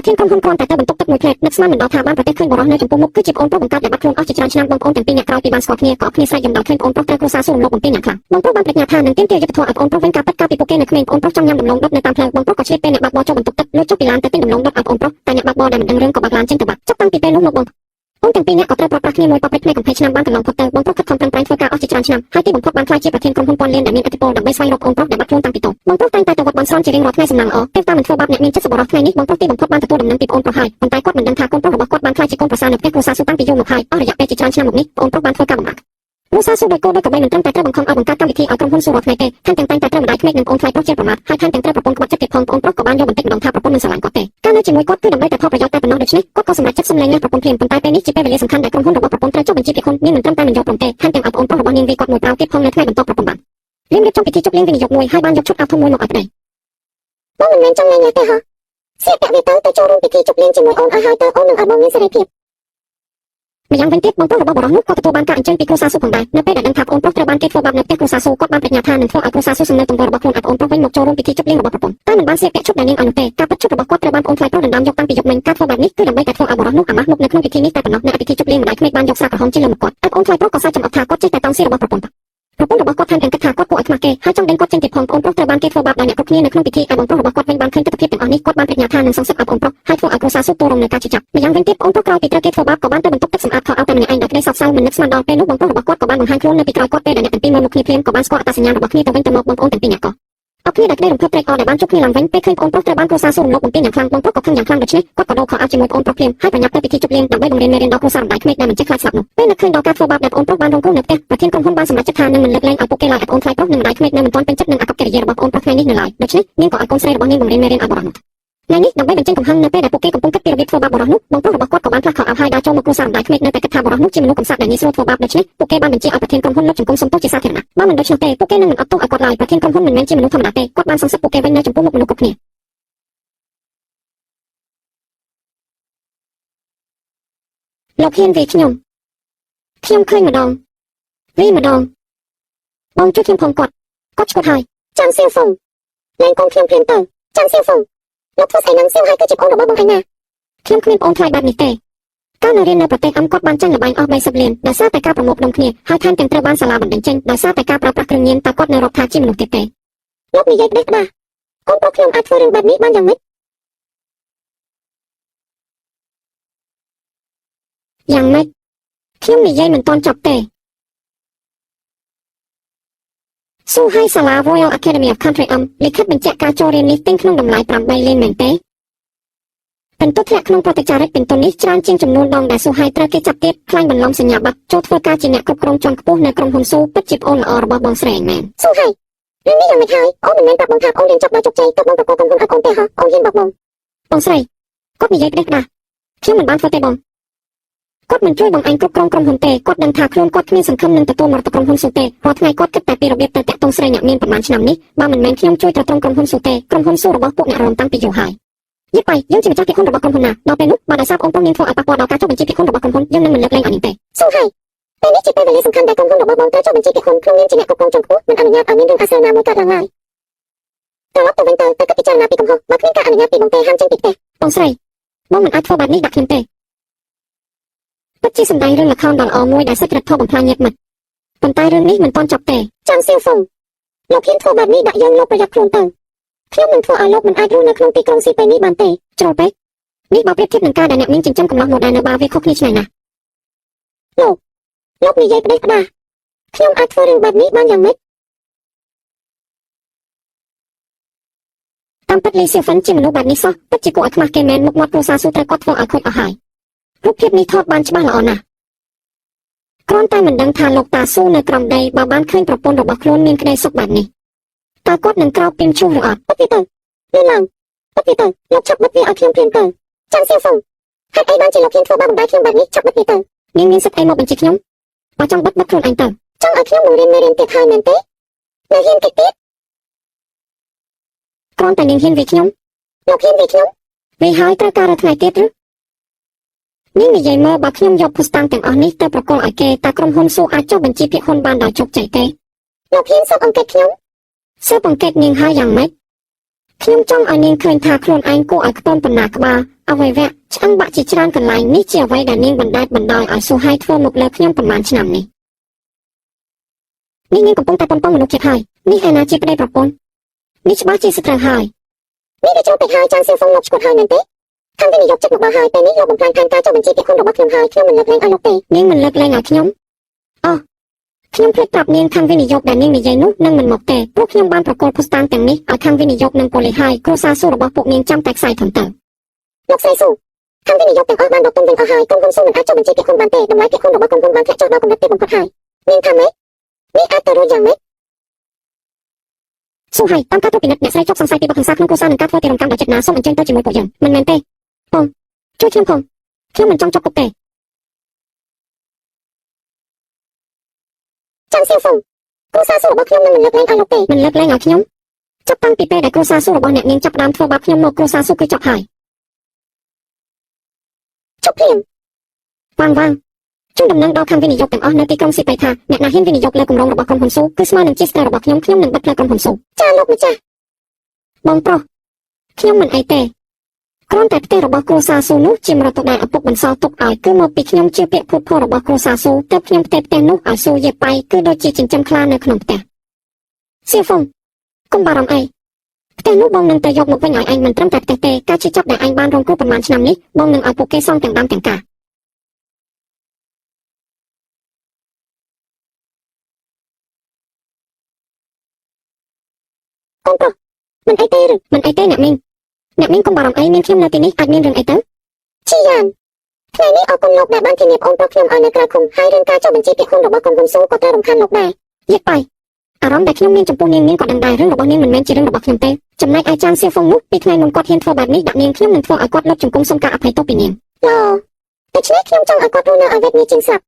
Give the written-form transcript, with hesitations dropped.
ធានក្រុមហ៊ុនគ្រាន់តែទៅបន្ទប់ទឹកមួយផ្លែនឹកស្មានមិនដល់ថាបានប្រទេសឃើញបរិសុទ្ធនៅចំពោះមុខគឺជាប្អូនប្រុសបង្កើតដែលបាត់ខ្លួនអស់ជាច្រើនឆ្នាំបងប្អូនទាំងពីរអ្នកក្រោយពីបានស្គាល់គ្នាក៏គ្នាស្រែកយំដល់ឃើញប្អូនប្រុសត្រូវគ្រួសារសួររំលឹកបំពេញយ៉ាងខ្លាំងបងប្រុសបានប្រាជ្ញាថានឹងទាមទារយុត្តិធម៌ឲ្យប្អូនប្រុសវិញការពិតកាលពីពួកគេនៅក្មេងប្អូនប្រុសចង់ញ៉ាំដំឡូងដុតនៅតាមផ្លូវបងប្រុសក៏ឆ្លៀតពេលអ្នកបើកបរចូលបន្ទប់ទឹកលើចុះពីឡានទៅទិញដំឡូងដុតឲ្យប្អូនប្រុសតែអ្នកបើកបរដែលមិនដឹងរឿងក៏បើកឡានចេញទៅបាត់ចាប់តាំងពីពេលនោះមកបងអូនទាំងពីរអ្នកក៏ត្រូវប្រព្រឹត្តគ្នាមួយប៉ពេចភ្នែកកំភៃឆ្នាំបានកន្លងផុតទៅបងប្រុសខិតខំប្រឹងប្រែងធ្វើការអស់ជាច្រើនឆ្នាំហើយទីបំផុតបានក្លាយជាប្រធានក្រុមហ៊ុនព័ន្ធលៀនដែលមានឥទ្ធិពលដើម្បីស្វែងរកអូនប្រុសដែលបាត់ខ្លួនតាំងពីតូចបងប្រុសតែងតែទៅវត្តបន់ស្រន់ជារៀងរាល់ថ្ងៃសំណាងល្អទេវតាមិនធ្វើបាបអ្នកមានចិត្តសប្បុរសថ្ងៃនេះបងប្រុសទីបំផុតបានទទួលដំណឹងពីប្អូនប្រុសហើយប៉ុន្តែគាត់មិនដឹងថាកូនប្រុសរបស់គាត់បានក្លាយជាកូនប្រសារនៅផ្ទះគ្រួសារស៊ូតាំងពីយូរមកហើយអស់រយៈពេលជាច្រើនឆ្នាំមកនេះប្អូនប្រុសបានធ្វើការបម្រើគ្រួសារស៊ូដោយកូនដោយកបីមិនត្រឹមតែត្រូវបង្ខំឲ្យបង្កើតកម្មវិធីឲ្យក្រុមហ៊ុនស៊ូរាល់ថ្ងៃទេថែមទាំងតែងតែត្រូវម្ដាយក្មេកនិងប្អូនថ្លៃប្រុសជាប្រមាថហើយថែមទាំងត្រូវប្រពន្ធក្បត់ចិត្តទៀតផងប្អូនប្រុសក៏បានយកបន្តិចម្ដងថាប្រពន្ធមិនស្រឡាញ់គាត់ទេការនៅជាមួយគាត់គឺដើម្បីតែផលប្រយោជន៍តែប៉ុណ្ណោះដូច្នេះគាត់ក៏សម្រេចចិត្តសុំលែងលះប្រពន្ធភ្លាមប៉ុន្តែពេលនេះជាពេលវេលាសំខាន់ដែលក្រុមហ៊ុនរបស់ប្រពន្ធត្រូវចុះបញ្ជីពីខុននាងមិនត្រឹមតែមិនយកព្រមទេថែមទាំងឲ្យប្អូនប្រុសរបស់នាងវាគាត់មួយប្រោទៀតផងនៅថ្ងៃបន្ទាប់ប្រពន្ធបានរៀបចំពិធីជប់លៀងវិនិយោគមួយហើយបានយកឈុតអាវធំមួយមកឲ្យប្តីបងមិនមែនចង់លែងលះទេហ៎ស្លៀកពាក់វាទៅចូលរួមពិធីជប់លៀងជាមួយអូនឲ្យហើយទៅអូននឹងឲ្យបងមានសេរីភាពម្យ៉ាងវិញទៀតបងប្រុសរបស់បរិសុទ្ធនោះក៏ទទួលបានការអញ្ជើញពីគ្រួសារស៊ូផងដែរនៅពេលដែលដឹងថាប្អូនប្រុសត្រូវបានគេធ្វើបាបនៅផ្ទះគ្រួសារស៊ូគាត់បានប្រាជ្ញាថានឹងធ្វើឲ្យគ្រួសារស៊ូសំណើទង្វើរបស់ខ្លួនឲ្យប្អូនប្រុសវិញមកចូលរួមពិធីជប់លៀងរបស់ប្រពន្ធតែមិនបានស្លៀកពាក់ឈុតដែលនាងឲ្យនោះទេការពិតឈុតរបស់គាត់ត្រូវបានប្អូនថ្លៃប្រុសដណ្ដើមយកតាំងពីយប់មិញការធ្វើបែបនេះគឺដើម្បីតែធ្វើឲ្យបរិសុទ្ធនោះអាម៉ាស់មុខនៅក្នុងពិធីនេះតែប៉ុណ្ណោះនៅពិធីជប់លៀងម្ដាយក្មេកបានយកស្រាក្រហមជិះលើមុខគាត់ហើយប្អូនថ្លៃប្រុសក៏សើចចំអកថាគាត់ចេះតែតង់ស៊ីរបស់ប្រពន្ធរបស់គាត់ថែមទាំងគិតថាគាត់គួរឲ្យខ្មាស់គេហើយចង់ដេញគាត់ចេញពីផងប្អូនប្រុសត្រូវបានគេធ្វើបាបដោយអ្នកគ្រប់គ្នានៅក្នុងពិធីឯបងប្រុសរបស់គាត់វិញបានឃើញទស្សនវិជ្ជាទាំងអស់នេះគាត់បានប្រាជ្ញាថានឹងសងសឹកឲ្យប្អូនប្រុសហើយធ្វើឲ្យគ្រួសារស៊ូទូរំនៅការជិះចាប់ម្យ៉ាងវិញទៀតប្អូនប្រុសក្រោយពីត្រូវគេធ្វើបាបក៏បានទៅបន្ទប់ទឹកសម្អាតខោអោតែម្នាក់ឯងដោយក្តីសោកសៅមិននឹកស្មានដល់ពេលនោះបងប្រុសរបស់គាត់ក៏បានបង្ហាញខ្លួននៅពីក្រោយគាត់ពេលដែលអ្នកទាំងពីរមកគ្នាភ្លាមក៏បានស្គាល់អត្តសញ្ញាណរបស់គ្នាទៅវិញទៅមកបងប្អូនទាំងពីរអ្នកក៏អគ្នាដែលក្តីរំភើបត្រេកអរដែលបានជួបគ្នាឡើងវិញពេលឃើញប្អូនប្រុសត្រូវបានគ្រួសារស៊ូរំលោភបំពានយ៉ាងខ្លាំងបងប្រុសក៏ខឹងយ៉ាងខ្លាំងដូច្នេះគាត់ក៏ដូរខោអាវជាមួយប្អូនប្រុសភ្លាមហើយប្រញាប់ទៅពិធីជប់លៀងដើម្បីបង្រៀនមេរៀនដល់គ្រួសារម្ដាយក្មេកដែលមិនចេះខ្លាចស្លាប់នោះពេលនឹកឃើញដល់ការធ្វើបាបដែលប្អូនប្រុសបានរងគ្រោះនៅផ្ទះប្រធានក្រុមហ៊ុនបានសម្រេចចិត្តថានឹងមិនលើកលែងឲ្យពួកគេឡើយឲ្យប្អូនថ្លៃប្រុសនិងម្ដាយក្មេកនៅមិនទាន់ពេញចិត្តនឹងអាកប្បកិរិយារបស់ប្អូនប្រុសថ្ងៃនេះនៅឡើយដូច្នេះនាងក៏ឲ្យកូនស្រីរបស់នាងបង្រៀនមេរៀនឲ្យបរិសុទ្ធថ្ងៃនេះដើម្បីបញ្ចេញកំហឹងនៅពេលដែលពួកគេកំពុងគិតពីរបៀបធ្វើបាបបរិសុទ្ធនោះបងប្រុសរបស់គាត់ក៏បានផ្លាស់ខោអាវហើយដើរចូលមកគ្រួសារម្ដាយក្មេកនៅតែគិតថាបរិសុទ្ធនោះជាមនុស្សកំសត់ដែលងាយស្រួលធ្វើបាបដូច្នេះពួកគេបានបញ្ជាឲ្យប្រធានក្រុមហ៊ុនលុបជង្គង់សុំទោសជាសាធារណៈបើមិនដូច្នោះទេពួកគេនឹងមិនអត់ទោសឲ្យគាត់ឡើយប្រធានក្រុមហ៊ុនមិនមែនជាមនុស្សធម្មតាទេគាត់បានសងសឹកពួកគេវិញនៅចំពោះមុខមនុស្សគ្រប់គ្នាលោកហ៊ានវាខ្ញុំឃើញម្ដងរីម្ដងបងជួយខ្ញុំផងគាត់ឈ្មោះហើយចាងសៀវហ្វុងលែងកូនខ្ញុំព្រាមទៅចាងសៀវហ្វុងលោកធ្វើស្អីនឹងសៀវហើយគឺជាប្អូនរបស់បងឯណាខ្ញុំគ្មានប្អូនថ្លៃបែបនេះទេកាលនៅរៀននៅប្រទេសអង់គាត់បានចាញ់ល្បែងអស់30លានដោយសារតែការប្រមូលផ្ដុំគ្នាហើយថែមទាំងត្រូវបានសាលាបណ្តេញចេញដោយសារតែការប្រើប្រាស់គ្រឿងញៀនតែគាត់នៅរាប់ថាជាមនុស្សទៀតទេលោកនិយាយផ្ដេសផ្ដាស់កូនប្រុសខ្ញុំអាចធ្វើរឿងបែបនេះបានយ៉ាងម៉េចខ្ញុំនិយាយមិនទាន់ចប់ទេស៊ូហើយសាលា Royal Academy of Country លិខិតបញ្ជាក់ការចូលរៀននេះទិញក្នុងតម្លៃ8លានមែនទេបន្ទុកធ្លាក់ក្នុងប្រតិចារិកពិន្ទុនេះច្រើនជាងចំនួនដងដែលស៊ូហើយត្រូវគេចាប់ទៀតខ្លាញ់បន្លំសញ្ញាបត្រចូលធ្វើការជាអ្នកគ្រប់គ្រងជាន់ខ្ពស់នៅក្រុមហ៊ុនស៊ូពិតជាប្អូនល្អរបស់បងស្រីឯមែនស៊ូហើយរឿងនេះយ៉ាងម៉េចហើយអូនមិនមែនប្រាប់បងថាអូនរៀនចប់ដោយជោគជ័យទើបបងប្រកបក្រុមហ៊ុនឲ្យកូនទេហ៎អូនហ៊ានបោកបងស្រីគាត់និយាយផ្ដេសផ្ដាស់ខ្ញុំមិនបានធ្វើទេបងគាត់មិនជួយបងឯងគ្រប់គ្រងក្រុមហ៊ុនទេគាត់ដឹងថាខ្លួនគាត់គ្មានសង្ឃឹមនឹងទទួលមរតកក្រុមហ៊ុនស៊ូទេរាល់ថ្ងៃគាត់គិតតែពីរបៀបទៅតាក់ទងស្រីអ្នកមានប្រមាណឆ្នាំនេះបើមិនមែនខ្ញុំជួយទ្រទ្រង់ក្រុមហ៊ុនស៊ូទេក្រុមហ៊ុនស៊ូរបស់ពួកអ្នករំតាំងពីយូរហើយយីបាយយើងជាម្ចាស់ភាគហ៊ុនរបស់ក្រុមហ៊ុនណាដល់ពេលនោះបើដោយសារបងប្អូននាងធ្វើឲ្យប៉ះពាល់ដល់ការចុះបញ្ជីភាគហ៊ុនរបស់ក្រុមហ៊ុនយើងនឹងមិនលើកលែងឲ្យនាងទេស៊ូហើយពេលនេះជាពេលវេលាសំខាន់ដែលក្រុមហ៊ុនរបស់បងត្រូវចុះបញ្ជីភាគហ៊ុនក្នុងនាមជាអ្នកគ្រប់គ្រងជាន់ខ្ពស់មិនអនុញ្ញាតឲ្យមានរឿងអាស្រូវណាមួយកើតឡើងឡើយត្រឡប់ទៅវិញទៅគិតពិចារណាពីកំហុសបើគ្មានការអនុញ្ញាតពីបងទេហាមចេញពីផ្ទះបងស្រីបងមិនអាចធ្វើបែបនេះដាក់ខ្ញុំទេពិតជាសម្ដែងរឿងល្ខោនដ៏ល្អមួយដែលសិទ្ធិរដ្ឋបំផ្លាញញាតិមិត្តប៉ុន្តែរឿងនេះមិនទាន់ចប់ទេចាងសៀវហ្វុងលោកហ៊ានធ្វើបែបនេះដាក់យើងលោកប្រយ័ត្នខ្លួនទៅខ្ញុំនឹងធ្វើឲ្យលោកមិនអាចរស់នៅក្នុងទីក្រុងស៊ីពេលនេះបានទេជ្រុលពេកនេះបើប្រៀបធៀបនឹងការដែលអ្នកមីងចិញ្ចឹមកំឡោះម៉ូដែលនៅបាវាខុសគ្នាឆ្ងាយណាស់លោកនិយាយផ្ដេសផ្ដាស់ខ្ញុំអាចធ្វើរឿងបែបនេះបានយ៉ាងម៉េចតាមពិតលីសៀវហ្វិនជាមនុស្សបែបនេះសោះពិតជាគួរឲ្យខ្មាស់គេមែនមុខមាត់គ្រួសារស៊ូត្រូវគាត់ធ្វើឲ្យខូចអស់ហើយរូបភាពនេះថតបានច្បាស់ល្អណាស់គ្រាន់តែមិនដឹងថាលោកតាស៊ូនៅក្រោមដីបើបានឃើញប្រពន្ធរបស់ខ្លួនមានក្តីសុខបែបនេះតើគាត់នឹងក្រោកពីមឈូសឬអត់ពិតទៅលឿនឡើងពិតទៅលោកចាប់បិទវាឲ្យខ្ញុំព្រាមទៅចាំសៀវហ្វុងហេតុអីបានជាលោកហ៊ានធ្វើបាបម្ដាយខ្ញុំបែបនេះចាប់បិទវាទៅនាងមានសិទ្ធិអីមកបញ្ជាខ្ញុំបើចង់បិទខ្លួនឯងទៅចង់ឲ្យខ្ញុំបង្រៀនមេរៀនទៀតហើយមែនទេនៅហ៊ានតិចទៀតគ្រាន់តែនាងហ៊ានវាខ្ញុំលោកហ៊ានវាខ្ញុំវាហើយត្រូវការរថ្ងៃទៀតឬនាងនិយាយមកបើខ្ញុំយកភស្តុតាងទាំងអស់នេះទៅប្រកល់ឲ្យគេតើក្រុមហ៊ុនស៊ូអាចចុះបញ្ជីភាគហ៊ុនបានដោយជោគជ័យទេលោកហ៊ានស៊ើបអង្កេតខ្ញុំស៊ើបអង្កេតនាងហើយយ៉ាងម៉េចខ្ញុំចង់ឲ្យនាងឃើញថាខ្លួនឯងគួរឲ្យខ្ទន់បណ្ណាក្បាល អ្វីវៈឆ្អឹងបាក់ជាច្រើនកន្លែងនេះជាអ្វីដែលនាងបណ្ដេតបណ្ដោយឲ្យស៊ូហៃធ្វើមកលើខ្ញុំប្រមាណឆ្នាំនេះនាងកំពុងតែប៉ុនប៉ងមនុស្សជាតិហើយនេះឯណាជាប្តីប្រពន្ធនេះច្បាស់ជាសត្រូវហើយនេះវាចូលពេកហើយចាំសៀវហ្វុងលោកឈ្មោះហើយមែនទេខាងវិនិយោគចិត្តមកដល់ហើយពេលនេះលោកបំផ្លាញផែនការចុះបញ្ជីពាក្យខុនរបស់ខ្ញុំហើយខ្ញុំមិនលើកលែងឲ្យលោកទេនាងមិនលើកលែងឲ្យខ្ញុំអូខ្ញុំភ្លេចប្រាប់នាងខាងវិនិយោគដែលនាងនិយាយនោះនឹងមិនមកទេព្រោះខ្ញុំបានប្រកល់ភស្តុតាងទាំងនេះឲ្យខាងវិនិយោគនិងប៉ូលីសហើយគ្រួសារស៊ូរបស់ពួកនាងចាំតែខ្សែធំទៅលោកស្រីស៊ូខាងវិនិយោគទាំងអស់បានដកទុនវិញអស់ហើយក្រុមហ៊ុនស៊ូមិនអាចចុះបញ្ជីពាក្យខុនបានទេតម្លៃពាក្យខុនរបស់ក្រុមហ៊ុនបានធ្លាក់ចុះដល់កម្រិតទាបបំផុតហើយនាងថាម៉េចនេះអាចទៅរួចយ៉ាងម៉េចស៊ូហៃតាមការត្រួតពិនិត្យអ្នកស្រីចុកសង្ស័យពីបទហិង្សាក្នុងគ្រួសារនិងការធ្វើទារុណកម្មដោយចិត្តណាសូមអញ្ជើញទៅជាមួយពួកយើងមិនមែនទេបងជួយខ្ញុំផងខ្ញុំមិនចង់ជាប់គុកទេចាំសៀវហ្វុងគ្រួសារស៊ូរបស់ខ្ញុំនឹងមិនលើកលែងឲ្យលោកទេមិនលើកលែងឲ្យខ្ញុំចាប់តាំងពីពេលដែលគ្រួសារស៊ូរបស់អ្នកនាងចាប់ផ្ដើមធ្វើបាបខ្ញុំមកគ្រួសារស៊ូគឺចប់ហើយជប់ភ្លាមវ៉ាងជូនដំណឹងដល់ខាងវិនិយោគទាំងអស់នៅទីក្រុងស៊ីប៉ៃថាអ្នកណាហ៊ានវិនិយោគលើគម្រោងរបស់ក្រុមហ៊ុនស៊ូគឺស្មើនឹងជាស្ទើររបស់ខ្ញុំនឹងបិទផ្លូវក្រុមហ៊ុនស៊ូចាលោកម្ចាស់បងប្រុសខ្ញុំមិនអីទេគ្រាន់តែផ្ទះរបស់គ្រួសារស៊ូនោះជាមរតកដែលឪពុកបន្សល់ទុកឲ្យគឺមកពីខ្ញុំជឿពាក្យភូតភររបស់គ្រួសារស៊ូទើបខ្ញុំផ្ទះនោះឲ្យស៊ូយាប៉ៃគឺដូចជាចិញ្ចឹមខ្លានៅក្នុងផ្ទះសៀវហ្វុងកុំបារម្ភអីផ្ទះនោះបងនឹងទៅយកមកវិញឲ្យឯងមិនត្រឹមតែផ្ទះទេការជិះចាប់ដែលឯងបានរងគ្រោះប្រហែលឆ្នាំនេះបងនឹងឲ្យពួកគេសងទាំងដើមទាំងការកូនប្រុសមិនអីទេឬមិនអីទេអ្នកមីងកុំបារម្ភអីមានខ្ញុំនៅទីនេះអាចមានរឿងអីទៅជីយ៉ានថ្ងៃនេះអរគុណលោកដែលបានធានាបងប្រុសខ្ញុំឲ្យនៅក្រៅឃុំហើយរឿងការចុះបញ្ជីពាក្យខុនរបស់ក្រុមហ៊ុនស៊ូក៏ត្រូវរំខានលោកដែរយាប៉ៃអារម្មណ៍ដែលខ្ញុំមានចំពោះនាងក៏ដឹងដែររឿងរបស់នាងមិនមែនជារឿងរបស់ខ្ញុំទេចំណែកឯចាងសៀវហ្វុងនោះពីថ្ងៃមុនគាត់ហ៊ានធ្វើបែបនេះដាក់នាងខ្ញុំនឹងធ្វើឲ្យគាត់លុបជង្គង់សុំការអភ័យទោសពីនាងឡូដូច្នេះខ្ញុំចង់ឲ្យគាត់រស់នៅឲ្យវេទនាជាងស្លាប់